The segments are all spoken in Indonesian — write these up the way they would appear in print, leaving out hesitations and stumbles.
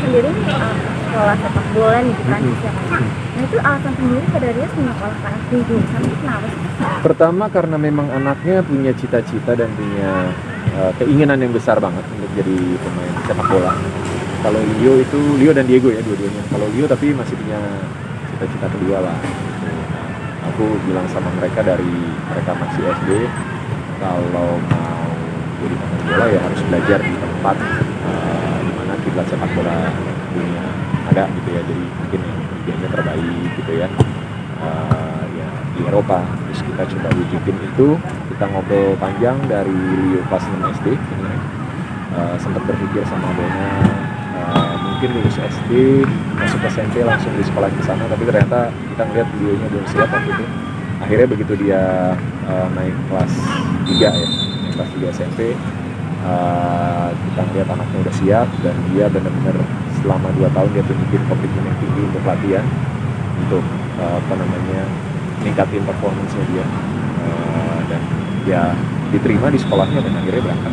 sendiri nih sekolah sepak bola nih di Prancis ya kan. Nah itu alasan sendiri pada Rio menyekolahkan anak di jurusan itu kenapa sih? Pertama karena memang anaknya punya cita-cita dan punya keinginan yang besar banget untuk jadi pemain sepak bola. Kalau Leo dan Diego ya dua-duanya. Kalau Leo tapi masih punya cita-cita kedua lah. Aku bilang sama mereka dari mereka masih SD, kalau mau jadi pemain bola ya harus belajar di tempat di mana kiblat sepak bola dunia ada gitu ya. Jadi mungkin yang liganya terbaik gitu ya. Ya di Eropa. Terus kita coba wujudin itu, kita ngobrol panjang dari Leo pas 6 SD ini. Sempat berpikir sama Dona mungkin lulus SD masuk SMP langsung di sekolah di sana, tapi ternyata kita ngeliat videonya belum siap waktu itu. Akhirnya begitu dia naik kelas 3 ya, naik kelas 3 SMP, kita ngeliat anaknya udah siap dan dia benar-benar selama 2 tahun dia tunjukin komitmen yang tinggi untuk latihan, untuk meningkatin performance-nya dia, dan ya diterima di sekolahnya dan akhirnya berangkat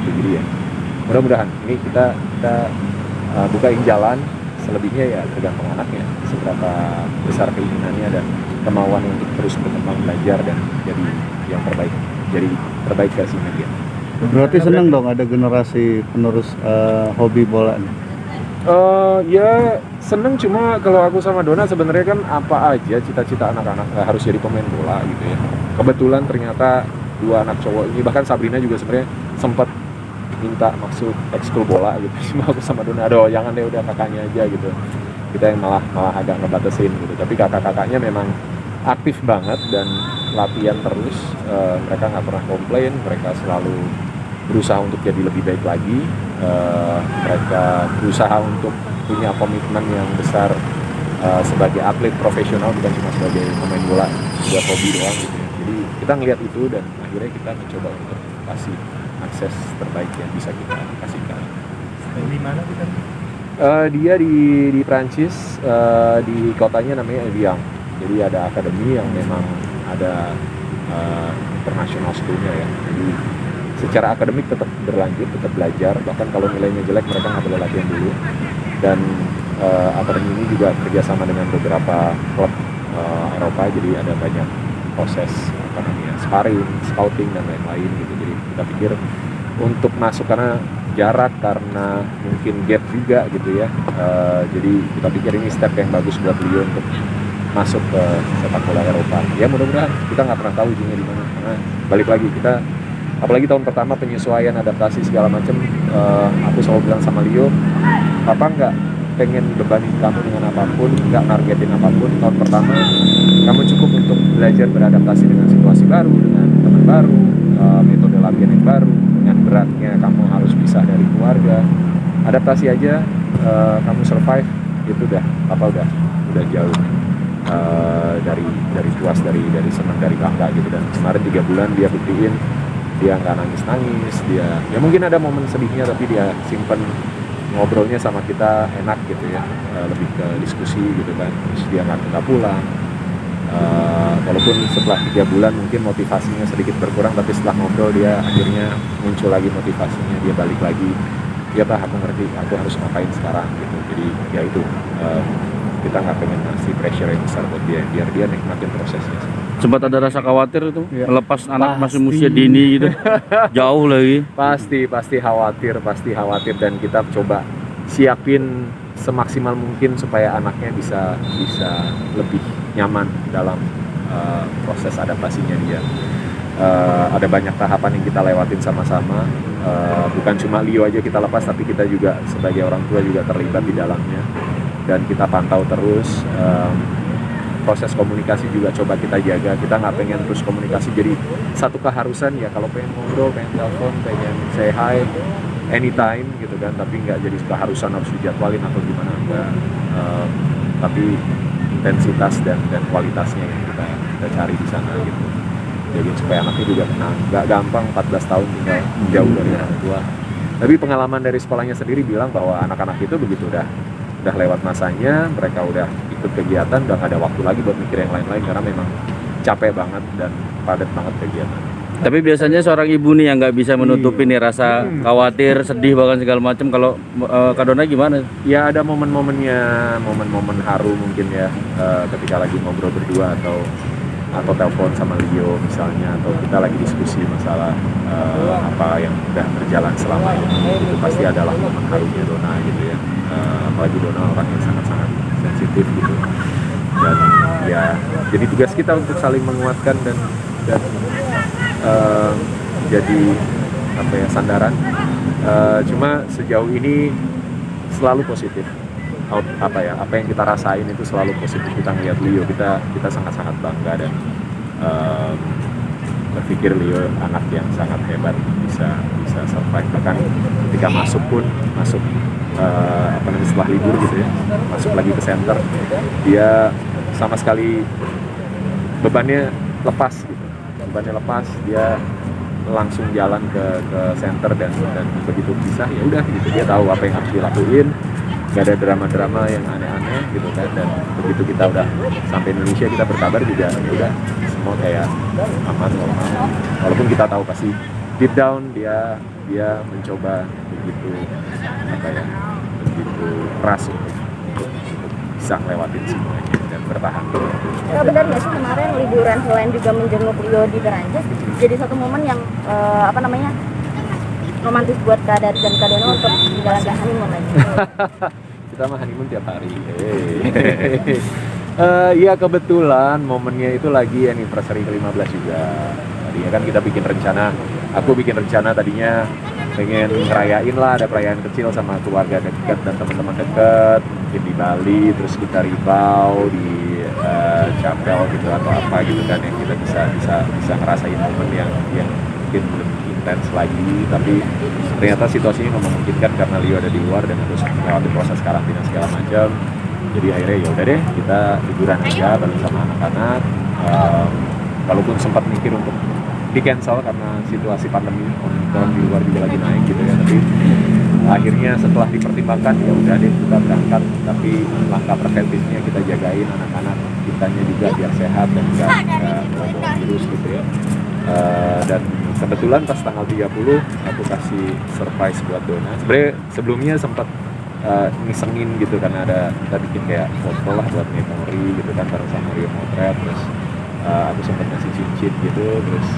gitu. Jadi ya mudah-mudahan ini kita bukain jalan, selebihnya ya tergantung anaknya seberapa besar keinginannya dan kemauan untuk terus berkembang belajar dan jadi yang terbaik, jadi terbaik versinya dia. Berarti seneng dong ada generasi penerus hobi bola nih. Ya seneng, cuma kalau aku sama Dona sebenarnya kan apa aja cita-cita anak-anak, nggak harus jadi pemain bola gitu ya. Kebetulan ternyata 2 anak cowok ini, bahkan Sabrina juga sebenarnya sempat minta masuk ekskul bola gitu. Cuma aku sama Dona, aduh jangan deh, udah kakaknya aja gitu. Kita yang malah agak ngebatasin gitu. Tapi kakak-kakaknya memang aktif banget dan latihan terus. Mereka nggak pernah komplain, mereka selalu berusaha untuk jadi lebih baik lagi. Mereka berusaha untuk punya komitmen yang besar sebagai atlet profesional, bukan cuma sebagai pemain bola buat hobi doang gitu. Jadi kita ngelihat itu dan akhirnya kita mencoba untuk kasih akses terbaik yang bisa kita kasihkan. Di mana kita? Dia di Prancis, di kotanya namanya Evian. Jadi ada akademi yang memang ada international schoolnya ya. Jadi secara akademik tetap berlanjut, tetap belajar. Bahkan kalau nilainya jelek mereka nggak boleh latihan dulu. Dan akademi ini juga kerjasama dengan beberapa klub Eropa. Jadi ada banyak proses sparring, scouting dan lain-lain gitu. Jadi kita pikir untuk masuk, karena jarak, karena mungkin gap juga gitu ya, jadi kita pikir ini step yang bagus buat Leo untuk masuk ke sepak bola Eropa. Ya mudah-mudahan, kita nggak pernah tahu ujungnya di mana, karena balik lagi kita, apalagi tahun pertama penyesuaian, adaptasi segala macam. Aku selalu bilang sama Leo, papa nggak pengen bebanin kamu dengan apapun, nggak nargetin apapun. Tahun pertama kamu cukup untuk belajar beradaptasi dengan situasi baru, dengan teman baru, metode latihan yang baru. Dengan beratnya kamu harus pisah dari keluarga, adaptasi aja, kamu survive, itu udah jauh dari puas, dari senang, dari bangga gitu. Dan kemarin 3 bulan dia buktiin dia nggak nangis, dia ya mungkin ada momen sedihnya tapi dia simpen, ngobrolnya sama kita enak gitu ya, lebih ke diskusi gitu kan. Terus dia nggak pulang, walaupun setelah 3 bulan mungkin motivasinya sedikit berkurang, tapi setelah ngobrol dia akhirnya muncul lagi motivasinya, dia balik lagi, ya Pak aku ngerti aku harus ngapain sekarang gitu. Jadi ya itu, kita nggak pengen ngasih pressure yang besar buat dia, biar dia nikmatin prosesnya. Sempat ada rasa khawatir itu ya, melepas anak masih usia dini gitu, jauh lagi. Pasti khawatir, dan kita coba siapin semaksimal mungkin supaya anaknya bisa lebih nyaman dalam proses adaptasinya dia. Ada banyak tahapan yang kita lewatin sama-sama, bukan cuma Leo aja kita lepas, tapi kita juga sebagai orang tua juga terlibat di dalamnya, dan kita pantau terus. Proses komunikasi juga coba kita jaga. Kita nggak pengen terus komunikasi jadi satu keharusan ya, kalau pengen ngobrol, pengen telepon, pengen say hi anytime gitu kan, tapi nggak jadi keharusan harus dijadwalin atau gimana, enggak. Tapi intensitas dan kualitasnya yang kita cari di sana gitu. Jadi supaya anaknya juga tenang, nggak gampang 14 tahun tinggal jauh dari orang tua. Tapi pengalaman dari sekolahnya sendiri bilang bahwa anak-anak itu begitu udah lewat masanya, mereka udah ikut kegiatan, udah gak ada waktu lagi buat mikir yang lain-lain, karena memang capek banget dan padat banget kegiatan. Tapi biasanya seorang ibu nih yang nggak bisa menutupi nih rasa khawatir, sedih bahkan segala macam. Kalau Kak Dona gimana? Ya ada momen-momennya, momen-momen haru mungkin ya, ketika lagi ngobrol berdua atau telepon sama Leo misalnya, atau kita lagi diskusi masalah apa yang udah berjalan selama ini, itu pasti adalah momen harunya Dona gitu ya. Apalagi Dona orang yang sangat-sangat sensitif gitu, dan ya jadi tugas kita untuk saling menguatkan dan jadi apa ya, sandaran. Cuma sejauh ini selalu positif. Apa yang kita rasain itu selalu positif. Kita ngeliat Leo, kita sangat-sangat bangga dan berpikir Leo anak yang sangat hebat, bisa survive. Bahkan ketika masuk setelah libur gitu ya, masuk lagi ke center, dia sama sekali bebannya lepas, dia langsung jalan ke center dan begitu pisah ya udah gitu, dia tahu apa yang harus dilakuin, nggak ada drama-drama yang aneh-aneh gitu kan. Dan begitu kita udah sampai Indonesia, kita berkabar juga ya udah semua kayak aman, normal, walaupun kita tahu pasti deep down dia mencoba begitu keras untuk bisa ngelewatin semuanya dan bertahan. Benar nggak sih kemarin liburan selain juga menjenguk Leo di Perancis, jadi satu momen yang romantis buat Kak Dari dan Kak Dona untuk menjalankan honeymoon lagi? Kita mah honeymoon tiap hari. Iya kebetulan momennya itu lagi anniversary ke-15 juga. Tadinya kan kita aku bikin rencana tadinya pengen ngerayain lah, ada perayaan kecil sama keluarga dekat dan teman-teman dekat, mungkin di Bali, terus kita ribau di Chapel gitu atau apa gitu kan, yang kita bisa ngerasain momen yang mungkin lebih intens lagi. Tapi ternyata situasinya nggak memungkinkan karena Leo ada di luar dan harus melewati proses karantina segala macam. Jadi akhirnya ya udah deh, kita liburan aja bareng sama anak-anak. Walaupun sempat mikir untuk di cancel karena situasi pandemi Omicron di luar juga lagi naik gitu ya, tapi akhirnya setelah dipertimbangkan ya udah deh kita berangkat, tapi langkah preventifnya kita jagain anak-anak kitanya juga biar sehat dan nggak bawa virus gitu ya. Dan kebetulan pas tanggal 30 aku kasih surprise buat Dona. Sebenarnya sebelumnya sempat ngisengin gitu karena kita bikin kayak foto lah buat memori gitu kan bareng sama Rio Motret, terus aku sempat ngasih cincin gitu, terus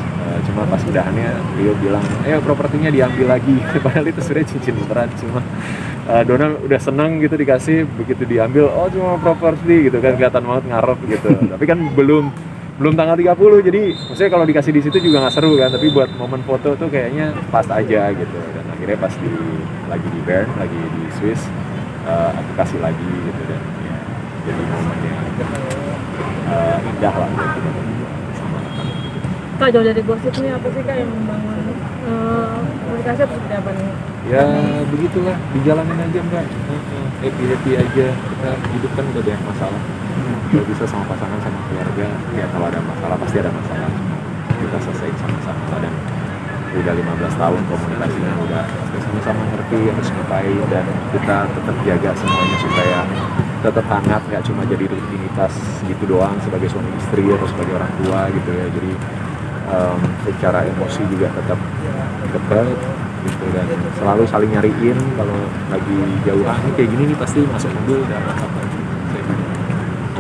cuma pas udahannya Rio bilang propertinya diambil lagi. Padahal itu sebenarnya cincin beneran, cuma Dona udah seneng gitu dikasih, begitu diambil cuma properti gitu kan, kelihatan banget ngarep gitu. Tapi kan belum tanggal 30, jadi maksudnya kalau dikasih di situ juga nggak seru kan, tapi buat momen foto tuh kayaknya pas aja gitu. Dan akhirnya pas lagi di Bern, lagi di Swiss, aku kasih lagi gitu, dan ya jadi momen yang indah lah buat kita berdua sama anak-anak gitu. Kak, jauh dari gosip nih, apa sih Kak yang membangun komunikasi atau seperti apa nih? Ya begitulah, dijalanin aja Mbak, happy aja. Kita hidup kan udah banyak masalah, nggak bisa sama pasangan sama keluarga ya, kalau ada masalah pasti ada masalah, kita selesai sama-sama. Dan udah 15 tahun komunikasinya, udah sama-sama ngerti harus ngapain, dan kita tetap jaga semuanya supaya tetap hangat, nggak cuma jadi rutinitas gitu doang sebagai suami istri atau sebagai orang tua gitu ya. Jadi secara emosi juga tetap dekat gitu, dan selalu saling nyariin kalau lagi jauhan kayak gini nih, pasti masuk mobil udah WhatsApp lagi.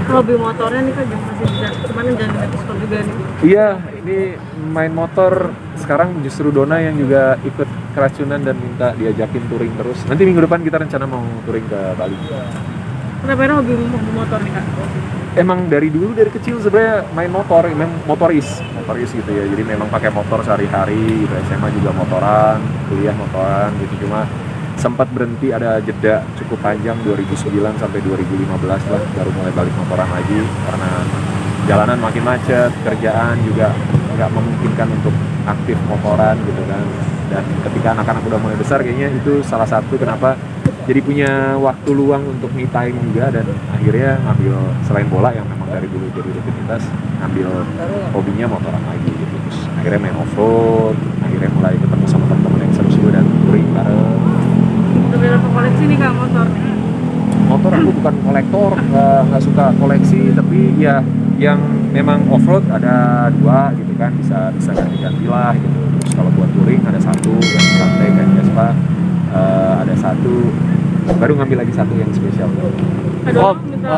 Hobi motornya nih Kak, masih bisa kemana, jangan ekspor juga nih? Iya, ini main motor sekarang justru Dona yang juga ikut keracunan dan minta diajakin touring terus. Nanti minggu depan kita rencana mau touring ke Bali. Kenapa hobi motor nih Kak? Emang dari kecil sebenarnya main motor, memang motoris gitu ya. Jadi memang pakai motor sehari-hari gitu. SMA juga motoran, kuliah motoran gitu. Cuma sempat berhenti, ada jeda cukup panjang 2009 sampai 2015 lah, baru mulai balik motoran lagi karena jalanan makin macet, kerjaan juga nggak memungkinkan untuk aktif motoran gitu kan. Dan ketika anak-anak udah mulai besar, kayaknya itu salah satu kenapa jadi punya waktu luang untuk me time juga, dan akhirnya ngambil selain bola yang memang dari dulu jadi rutinitas, ngambil hobinya motoran lagi gitu. Terus akhirnya main off-road, akhirnya mulai ketemu sama teman-teman yang seru-seru dan touring bareng. Udah berapa koleksi nih Kak motor? Motor aku bukan kolektor, nggak suka koleksi, tapi ya yang memang off-road ada 2 gitu kan, bisa ganti-ganti lah gitu. Terus kalau buat touring ada 1 yang santai kayak Vespa, ada 1, baru ngambil lagi 1 yang spesial. Ada orang minta